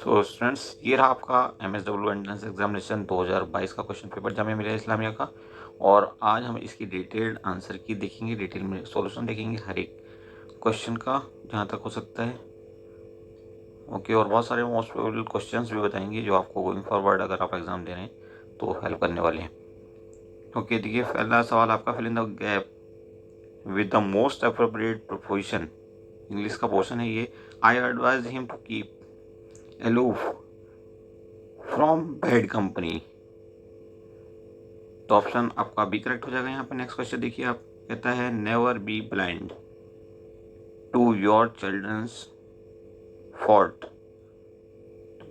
तो स्टूडेंट्स, ये रहा आपका MSW एंट्रेंस एग्जामिनेशन 2022 का क्वेश्चन पेपर जामिया मिलिया इस्लामिया का। और आज हम इसकी डिटेल्ड आंसर की देखेंगे, डिटेल में सॉल्यूशन देखेंगे हर एक क्वेश्चन का जहाँ तक हो सकता है। ओके, और बहुत सारे मोस्ट प्रोबेबल क्वेश्चंस भी बताएंगे जो आपको गोइंग फॉरवर्ड अगर आप एग्जाम दे रहे हैं तो हेल्प करने वाले हैं। ओके, देखिए पहला सवाल आपका, fill in the gap with the most appropriate proposition. English का पोर्शन है ये। I advise him to keep aloof from bad company. तो ऑप्शन आपका बी करेक्ट हो जाएगा। यहाँ पे नेक्स्ट क्वेश्चन देखिए, आप कहता है never be blind to your children's fault.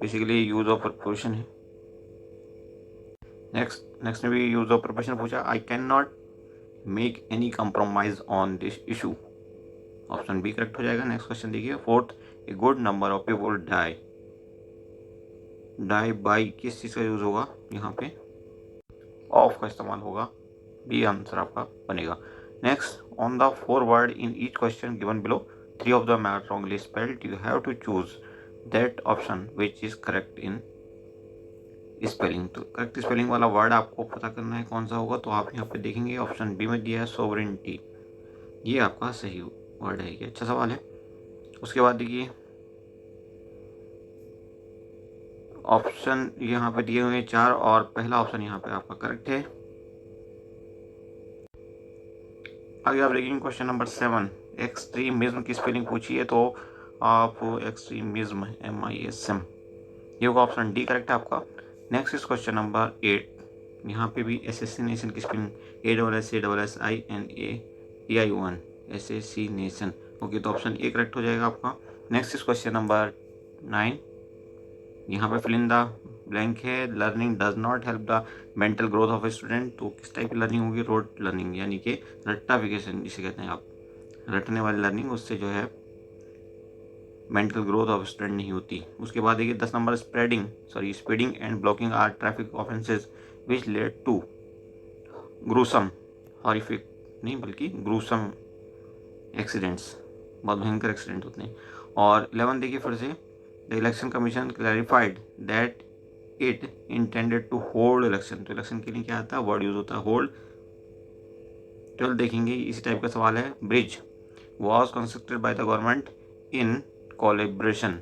Basically use of preposition है। नेक्स्ट में भी यूज ऑफ प्रपोजिशन पूछा। I can not make any compromise on this issue. Option B correct हो जाएगा। नेक्स्ट क्वेश्चन देखिए, fourth, a good number of people die. Die by किस चीज़ का यूज होगा यहाँ पे? ऑफ का इस्तेमाल होगा। बी आंसर आपका बनेगा। Next, on the 4 word in each question given below, 3 of them are wrongly spelled. You have to choose that option which is correct in spelling. तो करेक्ट स्पेलिंग वाला वर्ड आपको पता करना है कौन सा होगा। तो आप यहाँ पे देखेंगे ऑप्शन बी में दिया है सोवरेनिटी, ये आपका सही वर्ड है। ये अच्छा सवाल है। उसके बाद देखिए ऑप्शन यहाँ पे दिए हुए हैं 4 और पहला ऑप्शन यहाँ पे आपका करेक्ट है। आगे आप देखेंगे क्वेश्चन नंबर 7, एक्सट्रीमिज्म की स्पेलिंग पूछी है। तो आप एक्सट्रीमिज्म MISM, ये होगा ऑप्शन डी करेक्ट है आपका। Next is question number 8। यहाँ पे भी एसेसिनेशन की स्पेलिंग ASSASSINATION, एसेसिनेशन। ओके, तो ऑप्शन ए करेक्ट हो जाएगा आपका। Next is question number 9। यहाँ पे फिल इन द ब्लैंक है, learning does not help the mental growth of a student. तो किस टाइप की लर्निंग होगी? रोट लर्निंग, यानी कि रट्टाफिकेशन जिसे कहते हैं आप, रटने वाली लर्निंग, उससे जो है मेंटल ग्रोथ ऑफ स्टूडेंट नहीं होती। उसके बाद देखिए 10 नंबर, speeding and blocking are traffic offences which led to gruesome, horrific नहीं बल्कि ग्रूसम एक्सीडेंट्स, बहुत भयंकर एक्सीडेंट होते हैं। और 11 देखिए फिर से, the election commission clarified that it intended to hold election. तो इलेक्शन के लिए क्या आता है? वर्ड यूज होता है होल्ड। 12 देखेंगे, इसी टाइप का सवाल है। Bridge was constructed by the government in collaboration.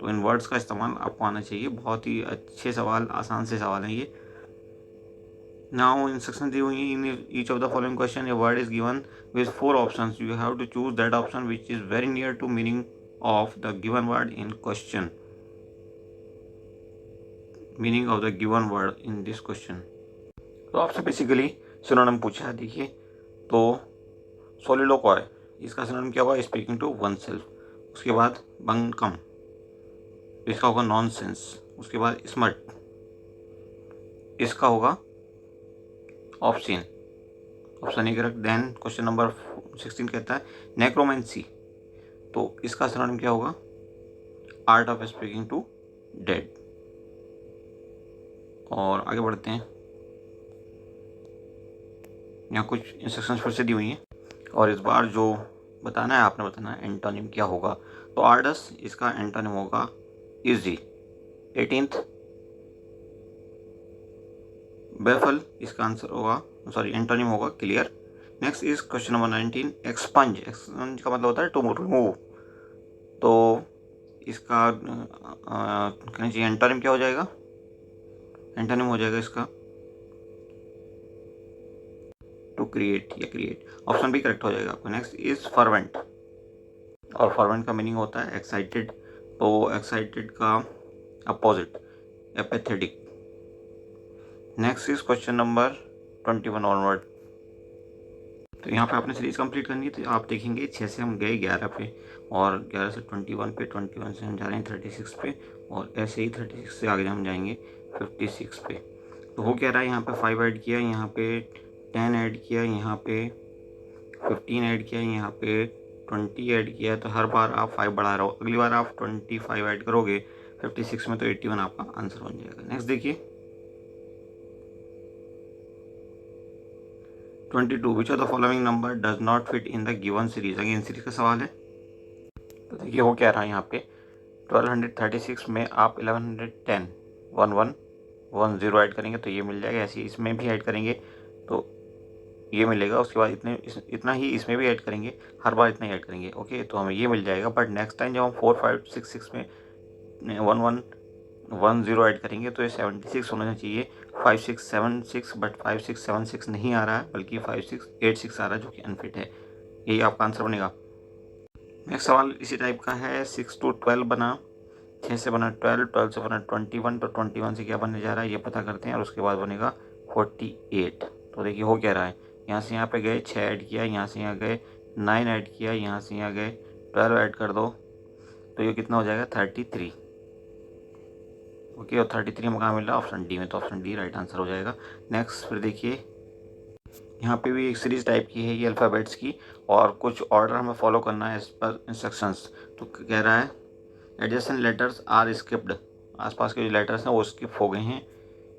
तो इन वर्ड्स का इस्तेमाल आपको आना चाहिए। बहुत ही अच्छे सवाल, आसान से सवाल हैं ये। नाउ इंस्ट्रक्शन दी हुई in each of the following question, a word is given with 4 options, you have to choose that option which is very near to meaning of the given word in question. Meaning of the given word in this question. तो आपसे basically synonym पूछा है। देखिए तो सोलिलोक्वाय, इसका synonym क्या होगा? Speaking to oneself. उसके बाद बंकम, इसका होगा नॉनसेंस। उसके बाद स्मर्ट, इसका होगा option A correct. Then question number 16 कहता है नेक्रोमेंसी, तो इसका सिनोनिम क्या होगा? Art of speaking to dead. और आगे बढ़ते हैं, यहाँ कुछ इंस्ट्रक्शंस फिर से दी हुई हैं और इस बार जो बताना है आपने बताना है एंटोनिम क्या होगा। तो आर्डस, इसका एंटोनिम होगा इजी। 18th बेफल, इसका आंसर होगा एंटोनिम होगा clear. Next is question number 19, expunge. Expunge का मतलब होता है टू रिमूव। तो इसका कहना चाहिए एंटोनिम क्या हो जाएगा? एंटोनिम हो जाएगा इसका टू क्रिएट या क्रिएट। ऑप्शन भी करेक्ट हो जाएगा आपको। नेक्स्ट इज फर्वेंट, और फर्वेंट का मीनिंग होता है एक्साइटेड। तो एक्साइटेड का opposite apathetic. Next is question number 21 onward. तो यहाँ पे आपने सीरीज कंप्लीट करनी है। तो आप देखेंगे 6 से हम गए 11 पे, और 11 से 21 पे, 21 से हम जा रहे हैं 36 पे, और ऐसे ही 36 से आगे हम जाएंगे 56 पे। तो हो क्या रहा है? यहाँ पे 5 ऐड किया, यहाँ पे 10 ऐड किया, यहाँ पे 15 ऐड किया, यहाँ पे 20 ऐड किया। तो हर बार आप 5 बढ़ा रहे हो। अगली बार आप 25 ऐड करोगे 56 में, तो 81 आपका आंसर बन जाएगा। नेक्स्ट देखिए 22, which of the following number does not fit in the given series. Again series का सवाल है। तो देखिए हो क्या रहा है यहाँ पे, 1236 में आप 1110 1110 ऐड करेंगे तो ये मिल जाएगा। ऐसे ही इसमें भी ऐड करेंगे तो ये मिलेगा। उसके बाद इतना ही इसमें भी ऐड करेंगे, हर बार इतना ही ऐड करेंगे। ओके, तो हमें ये मिल जाएगा। बट नेक्स्ट टाइम जब हम 4566 में 1110 ऐड करेंगे तो ये 76 होना चाहिए, 5676। बट 5676 नहीं आ रहा है, बल्कि 5686 आ रहा है, जो कि अनफिट है। यही आपका आंसर बनेगा। नेक्स्ट सवाल इसी टाइप का है। 6 to 12 बना, 6 से बना 12, 12 से बना 21, तो 21 से क्या बनने जा रहा है ये पता करते हैं। और उसके बाद बनेगा 48। तो देखिए हो क्या रहा है, यहाँ से यहाँ पे गए 6 ऐड किया, यहाँ से यहाँ गए 9 ऐड किया, यहाँ से यहाँ गए 12 ऐड कर दो, तो ये कितना हो जाएगा 33। ओके, और 33 में कहाँ मिल रहा है, ऑप्शन डी में, तो ऑप्शन डी राइट आंसर हो जाएगा। नेक्स्ट फिर देखिए, यहाँ पे भी एक सीरीज टाइप की है ये अल्फ़ाबेट्स की, और कुछ ऑर्डर हमें फॉलो करना है एज पर इंस्ट्रक्शंस। तो कह रहा है एडजेसेंट लेटर्स आर स्किप्ड, आसपास के जो लेटर्स हैं वो स्किप हो गए हैं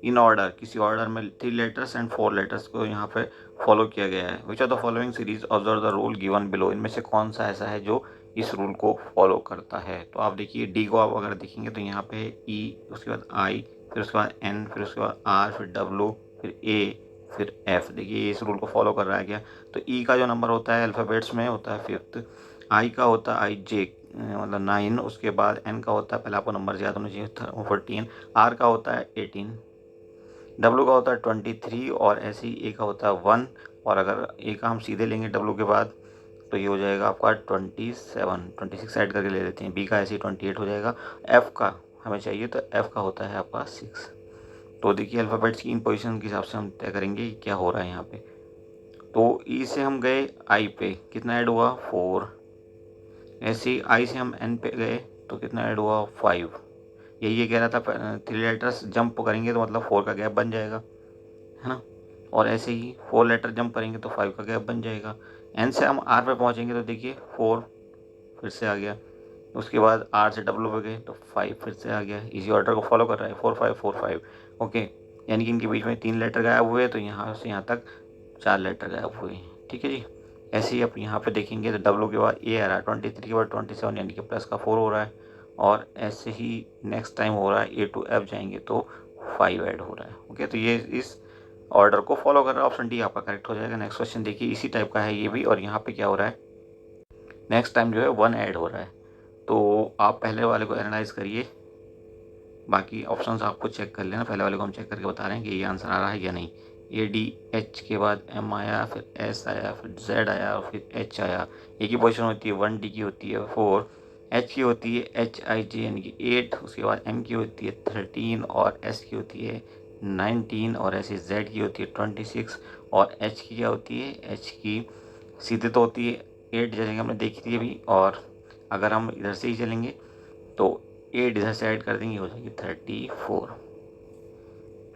इन ऑर्डर, किसी ऑर्डर में 3 लेटर्स एंड 4 लेटर्स को यहाँ पे फॉलो किया गया है। Which are the following series observe the rule given below, इनमें से कौन सा ऐसा है जो इस रूल को फॉलो करता है। तो आप देखिए डी को आप अगर देखेंगे तो यहाँ पे ई, उसके बाद आई, फिर उसके बाद एन, फिर उसके बाद आर, फिर डब्ल्यू, फिर ए, फिर एफ। देखिए इस रूल को फॉलो कर रहा है क्या। तो ई का जो नंबर होता है अल्फ़ाबेट्स में होता है 5th, आई का होता है आई जे मतलब 9, उसके बाद एन का होता है, पहले आपको नंबर याद होना चाहिए 14, आर का होता है 18, डब्ल्यू का होता है 23, और ऐसे ही ए का होता है 1। और अगर ए का हम सीधे लेंगे डब्ल्यू के बाद तो ये हो जाएगा आपका 26 ऐड करके ले लेते हैं। बी का ऐसे ही 28 हो जाएगा। एफ़ का हमें चाहिए तो एफ़ का होता है आपका 6। तो देखिए अल्फ़ाबेट्स की इन पोजीशन के हिसाब से हम तय करेंगे क्या हो रहा है यहाँ पे। तो ई से हम गए आई पे, कितना ऐड हुआ 4। ऐसे ही आई से हम एन पे गए तो कितना ऐड हुआ 5। यही ये कह रहा था 3 लेटर्स जंप करेंगे तो मतलब 4 का गैप बन जाएगा, है ना। और ऐसे ही 4 लेटर जंप करेंगे तो 5 का गैप बन जाएगा। एन से हम आर पे पहुँचेंगे तो देखिए 4 फिर से आ गया, उसके बाद आर से डब्ल्यू पे गए तो 5 फिर से आ गया। इसी ऑर्डर को फॉलो कर रहा है 4 5 4 5। ओके, यानी कि इनके बीच में 3 लेटर गायब हुए, तो यहाँ से यहाँ तक 4 लेटर गायब हुए। ठीक है जी। ऐसे ही आप यहाँ पे देखेंगे तो डब्ल्यू के बाद ए आ रहा है, 23 के बाद 27, यानी कि प्लस का 4 हो रहा है। और ऐसे ही नेक्स्ट टाइम हो रहा है ए टू एफ जाएंगे तो 5 ऐड हो रहा है। ओके, तो ये इस ऑर्डर को फॉलो कर रहा है। ऑप्शन डी आपका करेक्ट हो जाएगा। नेक्स्ट क्वेश्चन देखिए, इसी टाइप का है ये भी, और यहाँ पे क्या हो रहा है, नेक्स्ट टाइम जो है 1 ऐड हो रहा है। तो आप पहले वाले को एनालाइज करिए, बाकी ऑप्शंस आपको चेक कर लेना। पहले वाले को हम चेक करके बता रहे हैं कि ये आंसर आ रहा है या नहीं। ए डी एच के बाद एम आया, फिर एस आया, फिर जेड आया, और फिर एच आया। ए की पोजीशन होती है 1, डी की होती है 4, एच की होती है एच आई जे यानी कि 8, उसके बाद एम की होती है 13, और एस की होती है 19, और ऐसे जेड की होती है 26, और एच की क्या होती है, एच की सीधे तो होती है 8, जैसे कि हमने देखी थी अभी। और अगर हम इधर से ही चलेंगे तो 8 इधर से ऐड कर देंगे, हो जाएगी 34।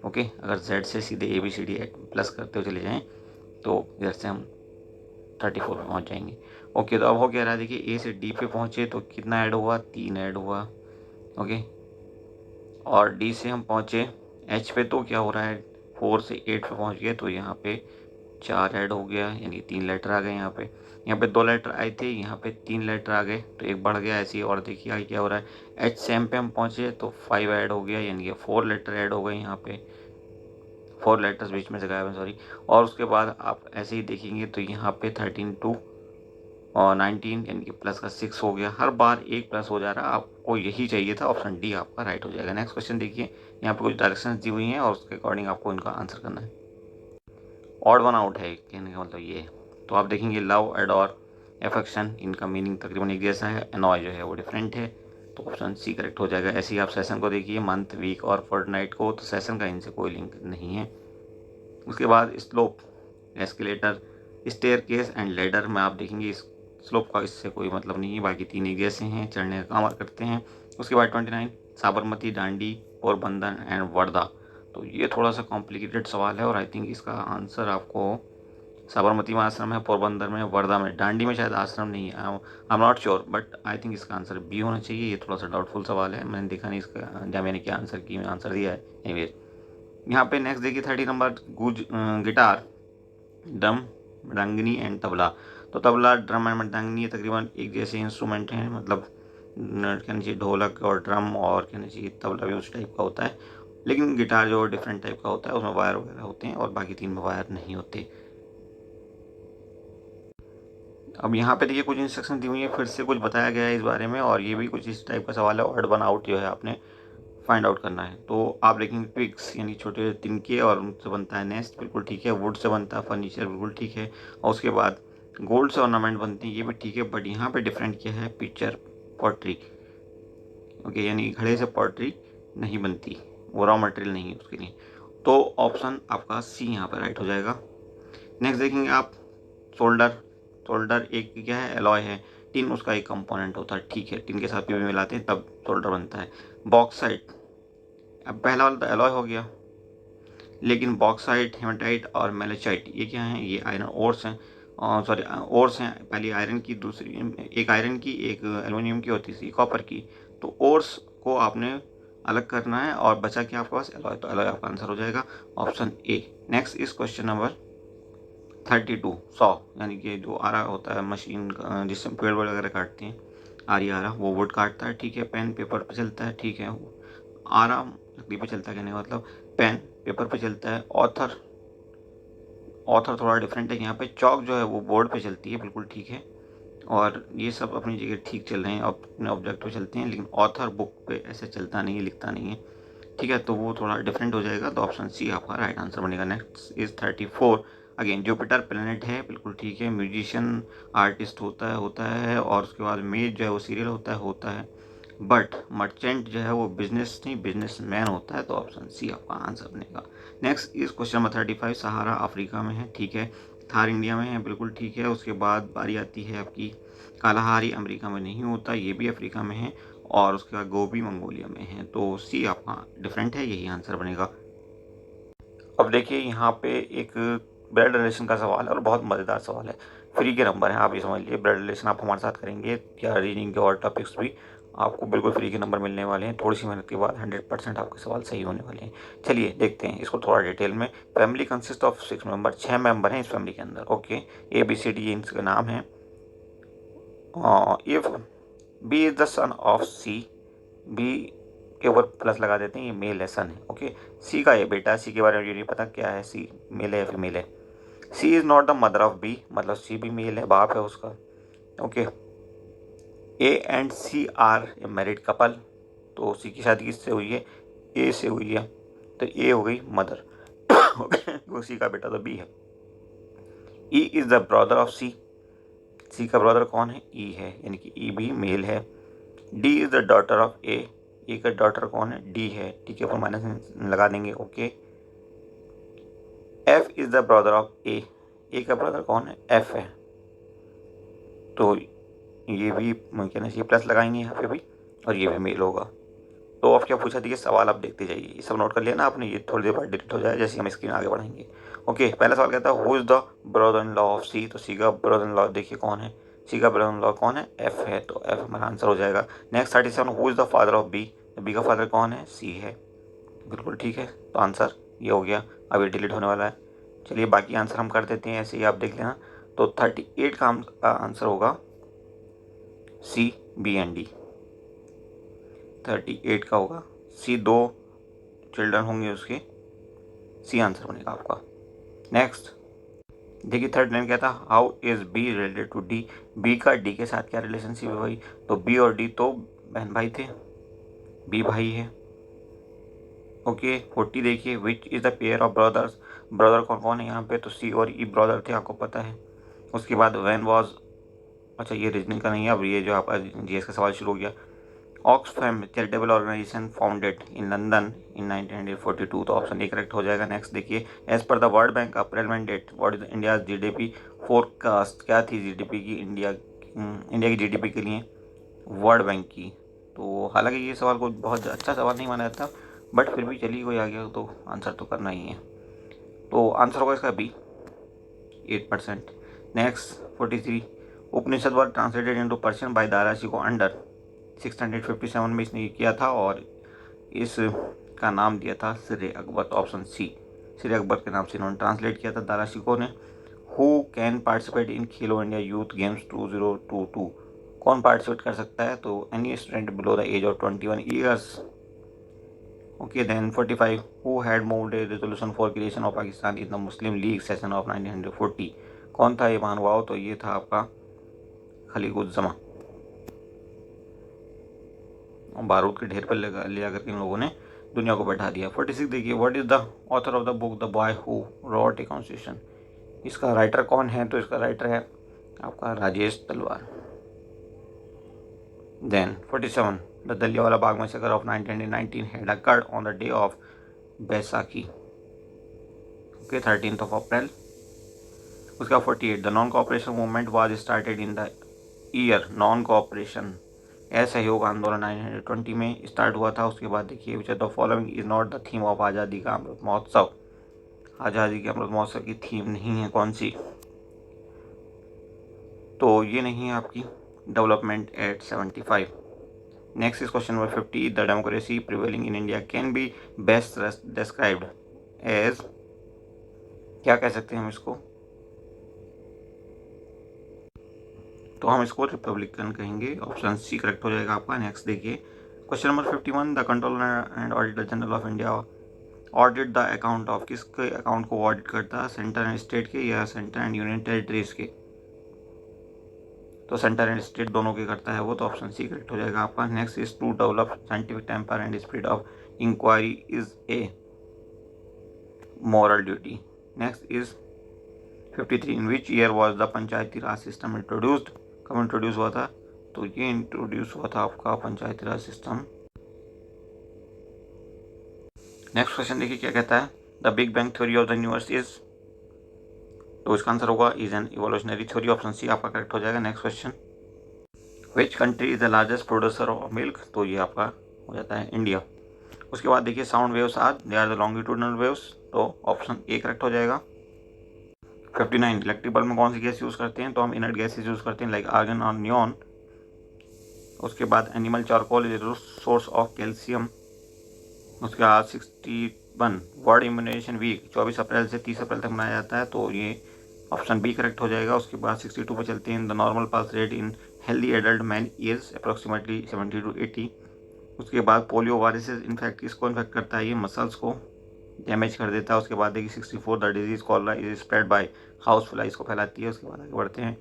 ओके, अगर जेड से सीधे A B C D plus करते हुए चले जाएं तो इधर से हम 34 पे पहुंच जाएंगे। ओके, तो अब हो क्या रहा है, देखिए ए से डी पे पहुंचे तो कितना ऐड हुआ, 3 ऐड हुआ। ओके, और डी से हम पहुंचे एच पे तो क्या हो रहा है, 4 से 8 पे पहुंच गए तो यहाँ पे 4 ऐड हो गया, यानी 3 लेटर आ गए। यहाँ पे 2 लेटर आए थे, यहाँ पे 3 लेटर आ गए तो एक बढ़ गया। ऐसे ही और देखिए आगे क्या हो रहा है, एच से एम पे हम पहुँचे तो 5 ऐड हो गया, यानी कि 4 लेटर ऐड हो गए। यहाँ पे 4 लेटर्स बीच में से गायब हैं, सॉरी। और उसके बाद आप ऐसे ही देखेंगे तो यहाँ पे 13 टू और 19, यानी कि प्लस का 6 हो गया। हर बार एक प्लस हो जा रहा है, आपको यही चाहिए था। ऑप्शन डी आपका राइट हो जाएगा। नेक्स्ट क्वेश्चन देखिए, यहाँ पे कुछ डायरेक्शंस दी हुई हैं और उसके अकॉर्डिंग आपको इनका आंसर करना है। ऑड वन आउट है कहने का मतलब ये है। तो आप देखेंगे लव, एडोर, एफेक्शन, इनका मीनिंग तकरीबन एक जैसा है। एनॉय जो है वो डिफरेंट है, तो ऑप्शन सी करेक्ट हो जाएगा। ऐसे ही आप सेशन को देखिए, मंथ, वीक और फोर्टनाइट को, तो सेशन का इनसे कोई लिंक नहीं है। उसके बाद slope, escalator, staircase and ladder में आप देखेंगे इस स्लोप का इससे कोई मतलब नहीं है, बाकी 3 एक जैसे हैं, चढ़ने का काम करते हैं। उसके बाद 29 साबरमती, दांडी, पोरबंदर एंड वर्धा। तो ये थोड़ा सा कॉम्प्लिकेटेड सवाल है, और आई थिंक इसका आंसर आपको साबरमती में आश्रम है, पोरबंदर में, वर्धा में, दांडी में शायद आश्रम नहीं है। I am not sure, but I think इसका आंसर बी होना चाहिए। ये थोड़ा सा डाउटफुल सवाल है, मैंने देखा नहीं इसका जब मैंने क्या आंसर की आंसर दिया है। एनीवेज, यहाँ पे नेक्स्ट देखिए 30 नंबर गिटार, ड्रम, मृदंगिनी एंड तबला। तो तबला, ड्रम एंड मृदंगिनी तकरीबन एक जैसे इंस्ट्रूमेंट हैं, मतलब कहना चाहिए ढोलक और ड्रम और कहना चाहिए तबला भी उस टाइप का होता है, लेकिन गिटार जो डिफरेंट टाइप का होता है उसमें वायर वगैरह होते हैं और बाकी 3 में वायर नहीं होते। अब यहाँ पे देखिए कुछ इंस्ट्रक्शन दी हुई है, फिर से कुछ बताया गया है इस बारे में, और ये भी कुछ इस टाइप का सवाल है, ऑड वन आउट जो है आपने फाइंड आउट करना है। तो आप देखेंगे ट्विग्स यानी छोटे तिनके और उनसे बनता है नेस्ट, बिल्कुल ठीक है। वुड से बनता है फर्नीचर, बिल्कुल ठीक है। और उसके बाद गोल्ड से ऑर्नामेंट बनते हैं, ये भी ठीक है। बट यहाँ पे डिफरेंट क्या है, पिक्चर पॉटरी, ओके, यानी घड़े से पॉटरी नहीं बनती, वो रॉ मटेरियल नहीं है उसके लिए। तो ऑप्शन आपका सी यहाँ पर राइट हो जाएगा। नेक्स्ट देखेंगे आप सोल्डर। सोल्डर एक क्या है, एलॉय है। टिन उसका एक कंपोनेंट होता है, ठीक है। टिन के साथ पीवी मिलाते हैं तब सोल्डर बनता है। बॉक्साइट, अब पहला वाला तो एलॉय हो गया, लेकिन बॉक्साइट, हेमाटाइट और मेलेचाइट ये क्या हैं, ये आयरन ओर्स हैं, सॉरी ओर्स हैं। पहली आयरन की, दूसरी एक आयरन की, एक एल्युमिनियम की और तीसरी कॉपर की। तो ओर्स को आपने अलग करना है और बचा क्या आपके पास, एलॉय। तो एलॉय आपका आंसर हो जाएगा option A. Next is question number 32। Saw यानी कि जो आरा होता है मशीन जिससे पेड़ वगैरह काटते हैं, आरा वो वुड काटता है, ठीक है। पेन पेपर पे चलता है, ठीक है। आरा लकड़ी पे चलता है, कहने का मतलब पेन पेपर पे चलता है। ऑथर, ऑथर थोड़ा डिफरेंट है यहाँ पे। चौक जो है वो बोर्ड पे चलती है, बिल्कुल ठीक है। और ये सब अपनी जगह ठीक चल रहे हैं, अपने ऑब्जेक्ट पे चलते हैं, लेकिन ऑथर बुक पे ऐसे चलता नहीं है, लिखता नहीं है, ठीक है। तो वो थोड़ा डिफरेंट हो जाएगा, तो ऑप्शन सी आपका राइट आंसर बनेगा। Next is 34। Again Jupiter planet है, बिल्कुल ठीक है। म्यूजिशियन आर्टिस्ट होता है और उसके बाद मेज जो है वो सीरियल होता है। बट मर्चेंट जो है वो बिजनेस नहीं, बिजनेस मैन होता है। तो ऑप्शन सी आपका आंसर बनेगा। Next is question number 35। Sahara Africa में है, ठीक है। थार इंडिया में है, बिल्कुल ठीक है। उसके बाद बारी आती है आपकी कालाहारी, अमेरिका में नहीं होता, ये भी अफ्रीका में है। और उसके बाद गोबी मंगोलिया में है। तो सी आपका डिफरेंट है, यही आंसर बनेगा। अब देखिए यहाँ पे एक ब्लड रिलेशन का सवाल है और बहुत मज़ेदार सवाल है। फ्री के नंबर हैं, आप ये समझ लीजिए। ब्लड रिलेशन आप हमारे साथ करेंगे या रीडिंग के और टॉपिक्स भी आपको बिल्कुल फ्री के नंबर मिलने वाले हैं। थोड़ी सी मेहनत के बाद 100% आपके सवाल सही होने वाले हैं। चलिए देखते हैं इसको थोड़ा डिटेल में। Family consist of 6 member, 6 member हैं इस फैमिली के अंदर, ओके। ABCD इनके नाम है। If B is the son of C, B के ऊपर प्लस लगा देते हैं, ये मेल है, सन है, ओके। सी का ये बेटा, सी के बारे में ये नहीं पता क्या है, सी मेल है या फीमेल है। C is not the mother of B, मतलब सी भी मेल है, बाप है उसका, okay. A and C are a married couple, तो सी की शादी किससे हुई है, ए से हुई है, तो ए हो गई मदर, ओके। वो सी का बेटा तो बी है। E is the brother of C, C का ब्रदर कौन है, ई है, यानी कि ई भी मेल है। D is the daughter of A का डॉटर कौन है, डी है, ठीक है। फिर माइनस लगा देंगे, okay. F is the brother of A का ब्रदर कौन है, एफ है। तो ये भी कहना चाहिए प्लस लगाएंगे यहाँ पे भी, और ये भी मेल होगा। तो अब क्या पूछा था, सवाल आप देखते जाइए, ये सब नोट कर लिया ना आपने, ये थोड़ी देर बाद डिलीट हो जाए जैसे हम स्क्रीन आगे बढ़ाएंगे, ओके। पहला सवाल कहता है who is the brother in law of C, तो सी का ब्रदर इन लॉ देखिए कौन है, सी का ब्रदर इन लॉ कौन है, एफ है, तो एफ हमारा आंसर हो जाएगा। Next 37, who is the father of B, तो बी का फादर कौन है, सी है, बिल्कुल ठीक है। तो आंसर ये हो गया, अब ये डिलीट होने वाला है। चलिए बाकी आंसर हम कर देते हैं, ऐसे ही आप देख लेना। तो 38 का आंसर होगा सी, बी एंड डी। 38 का होगा सी, 2 चिल्ड्रन होंगे उसके, सी आंसर बनेगा आपका। नेक्स्ट देखिए 39 क्या था, how is B related to D, B का डी के साथ क्या रिलेशनशिप है भाई, तो बी और डी तो बहन भाई थे, बी भाई है, ओके। 40 देखिए, which is the pair of brothers, brother कौन कौन है यहाँ पे, तो सी और ई ब्रदर थे, आपको पता है। उसके बाद वैन वॉज, अच्छा ये रीजनिंग का नहीं है, अब ये जो आपका जीएस का सवाल शुरू हो गया। Oxfam charitable organisation founded in London in 1942, तो ऑप्शन ए करेक्ट हो जाएगा। नेक्स्ट देखिए, as per the World Bank April mandate what is India GDP forecast, क्या थी जीडीपी की, इंडिया की जीडीपी के लिए वर्ल्ड बैंक की। तो हालांकि ये सवाल कोई बहुत अच्छा सवाल नहीं माना जाता, बट फिर भी चलिए कोई आ गया तो आंसर तो करना ही है। तो आंसर होगा इसका B, 8%। Next 43, Upanishad were translated into Persian by Dara Shikoh under 657 में इसने ये किया था, और इसका नाम दिया था सिर अकबर, तो ऑप्शन सी, सिर अकबर के नाम से इन्होंने ट्रांसलेट किया था दारा शिकोह ने। Who can participate in Khelo India youth games 2022, कौन पार्टिसिपेट कर सकता है? तो any student below the age of 21 years. Okay, then 45 who had moved a resolution for creation of Pakistan in the Muslim League session of 1940। कौन था ये महानुभाव? तो ये था आपका खलीकुज्जमा। बारूद के ढेर पर ले आकर के इन लोगों ने दुनिया को बैठा दिया। 46 देखिए, what is the author of the book the boy who wrote a constitution. इसका राइटर कौन है? तो इसका राइटर है आपका Rajesh Talwar. Then 47 the Jallianwala Bagh massacre of 1919 had occurred on the day of Baisakhi. Okay, 13th of April। उसका 48 the non cooperation movement was started in the year non cooperation असहयोग आंदोलन 1920 में स्टार्ट हुआ था। उसके बाद देखिए, which the following is not the theme of आज़ादी का अमृत महोत्सव। आज़ादी के अमृत महोत्सव की थीम नहीं है कौन सी? तो ये नहीं है आपकी development at 75। Next is question number 50 the democracy prevailing in India can be best described as. क्या कह सकते हैं हम इसको? तो हम इसको रिपब्लिकन कहेंगे। ऑप्शन सी करेक्ट हो जाएगा आपका। नेक्स्ट देखिए, question number 51 the controller and auditor general of India audit the account of. किसके अकाउंट को ऑडिट करता है? सेंटर एंड स्टेट के या सेंटर एंड यूनियन टेरिटरीज के? तो सेंटर एंड स्टेट दोनों के करता है वो, तो ऑप्शन सी करेक्ट हो जाएगा आपका। Next is to develop scientific temper and spirit of inquiry is a moral duty। Next is 53 in which year was the Panchayati Raj system introduced. कब इंट्रोड्यूस हुआ था? तो ये इंट्रोड्यूस हुआ था आपका Panchayati Raj system. Next question देखिए क्या कहता है, the big bang theory of the universe is. तो इसका आंसर होगा is an evolutionary theory. Option C आपका करेक्ट हो जाएगा। Next question, which country is the largest producer of milk. तो ये आपका हो जाता है इंडिया। उसके बाद देखिए, sound waves are they are the longitudinal waves. तो ऑप्शन ए करेक्ट हो जाएगा। 59 इलेक्ट्रिक बल्ब में कौन सी गैस यूज़ करते हैं? तो हम इनर्ट गैसेज यूज़ करते हैं लाइक आर्गन और नियॉन। उसके बाद animal charcoal is source of calcium. उसके बाद 61 वर्ल्ड इम्यूनाइजेशन वीक 24 अप्रैल से 30 अप्रैल तक मनाया जाता है। तो ये ऑप्शन बी करेक्ट हो जाएगा। उसके बाद 62 पे चलते हैं, the normal pulse rate in healthy adult man is approximately 70 to 80। उसके बाद पोलियो वायरसेस इन्फेक्ट किसको इन्फेक्ट करता है? ये मसल्स को डैमेज कर देता है। उसके बाद देखिए 64 the disease cholera is spread by house fly, इसको फैलाती है। उसके बाद आगे बढ़ते हैं,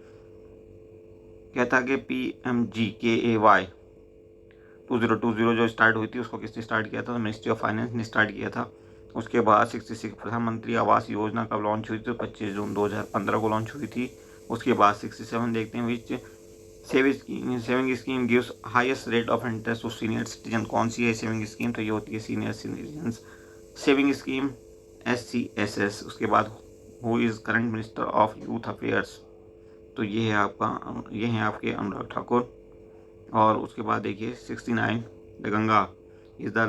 कहता है कि PMGKAY 2020 जो स्टार्ट हुई थी उसको किसने स्टार्ट किया था? तो मिनिस्ट्री ऑफ फाइनेंस ने स्टार्ट किया था। उसके बाद 66 प्रधानमंत्री आवास योजना कब लॉन्च हुई थी? तो 25 जून 2015 को लॉन्च हुई थी। उसके बाद 67 देखते हैं, which saving scheme gives highest rate of interest to senior citizen. कौन सी है सेविंग स्कीम? तो ये होती है senior citizen saving scheme SCSS। उसके बाद who is current minister of youth affairs? तो ये है आपके अनुराग ठाकुर। और उसके बाद देखिए 69 the Ganga is the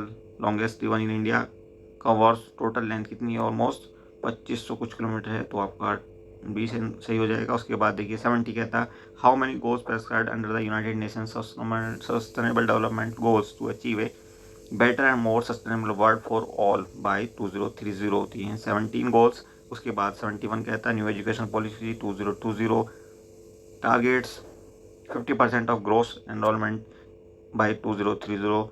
longest river in India. Covers total length कितनी है? ऑलमोस्ट 2500 कुछ किलोमीटर है। तो आपका बी से सही हो जाएगा। उसके बाद देखिए 70 कहता है, how many goals prescribed under the United Nations sustainable development goals to achieve a better and more sustainable world for all by 2030 होती हैं 17 गोल्स। उसके बाद 71 कहता है, new education policy 2020 targets 50% of gross enrolment by 2030।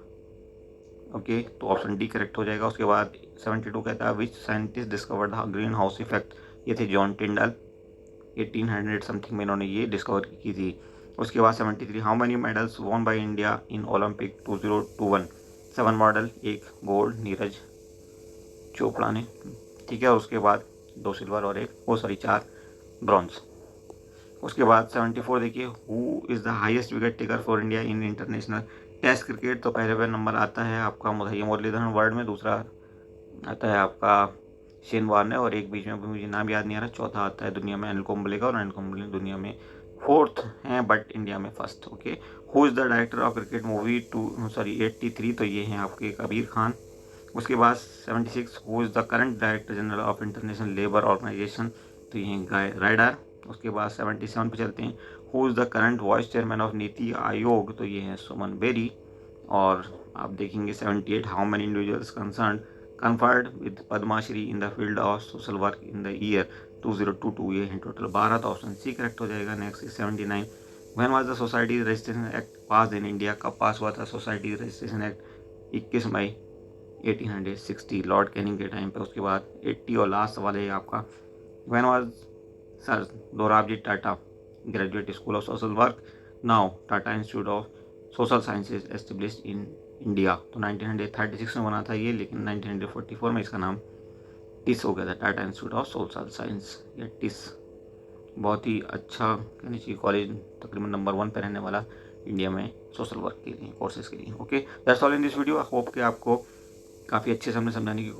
Okay, तो option D correct हो जाएगा। उसके बाद 72 कहता है, which scientist discovered the greenhouse effect. ये थे जॉन टिंडल, 1800 समथिंग में इन्होंने ये डिस्कवर की थी। उसके बाद 73 how many medals won by India in Olympic 2021। 7 model, 1 gold Neeraj Chopra ने, ठीक है। उसके बाद 2 सिल्वर और 4 ब्रॉन्ज। उसके बाद 74 देखिए, who is the highest wicket taker for India in international test cricket. तो पहले नंबर आता है आपका मुरलीधरन वर्ल्ड में, दूसरा आता है आपका शेन वार्ने, और एक बीच में मुझे नाम याद नहीं आ रहा, चौथा आता है दुनिया में अनिल कुंबले का, और अनिल कुंबले दुनिया में 4th हैं बट इंडिया में 1st। Okay, who is the director of cricket movie 83। तो ये हैं आपके कबीर खान। उसके बाद 76 who is the current director general of International Labour Organization. तो ये हैं गाय राइडर। उसके बाद 77 पे चलते हैं, who is the current vice chairman of NITI Aayog. तो ये हैं सुमन बेरी। और आप देखेंगे 78 how many individuals concern conferred with Padma Shri in the field of social work in the year 2022। ये हैं टोटल 12। तो ऑप्शन सी करेक्ट हो जाएगा। Next 79 when was the society registration act pass in India, कब पास हुआ था सोसाइटी रजिस्ट्रेशन एक्ट? 21 मई 1860, Lord Canning के time पे। उसके बाद 80 और लास्ट सवाल है आपका, when was sir Dorabji Tata graduate school of social work, now Tata institute of social sciences established in India? तो 1936 में बना था ये, लेकिन 1944 में इसका नाम टिस हो गया था, Tata institute of social science या टिस। बहुत ही अच्छा कहनी चाहिए कॉलेज, तकरीबन नंबर 1 पे रहने वाला इंडिया में सोशल वर्क के लिए, कोर्सेज के लिए। Okay, that's all in this video. I hope कि आपको काफ़ी अच्छे से हमने समझाने की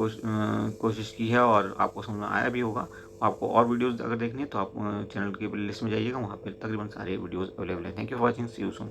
कोशिश की है और आपको समझ में आया भी होगा। आपको और वीडियोज़ अगर देखनी है तो आप चैनल की प्लेलिस्ट में जाइएगा, वहाँ पर तकरीबन सारे वीडियोज़ अवेलेबल हैं। Thank you for watching, see you soon.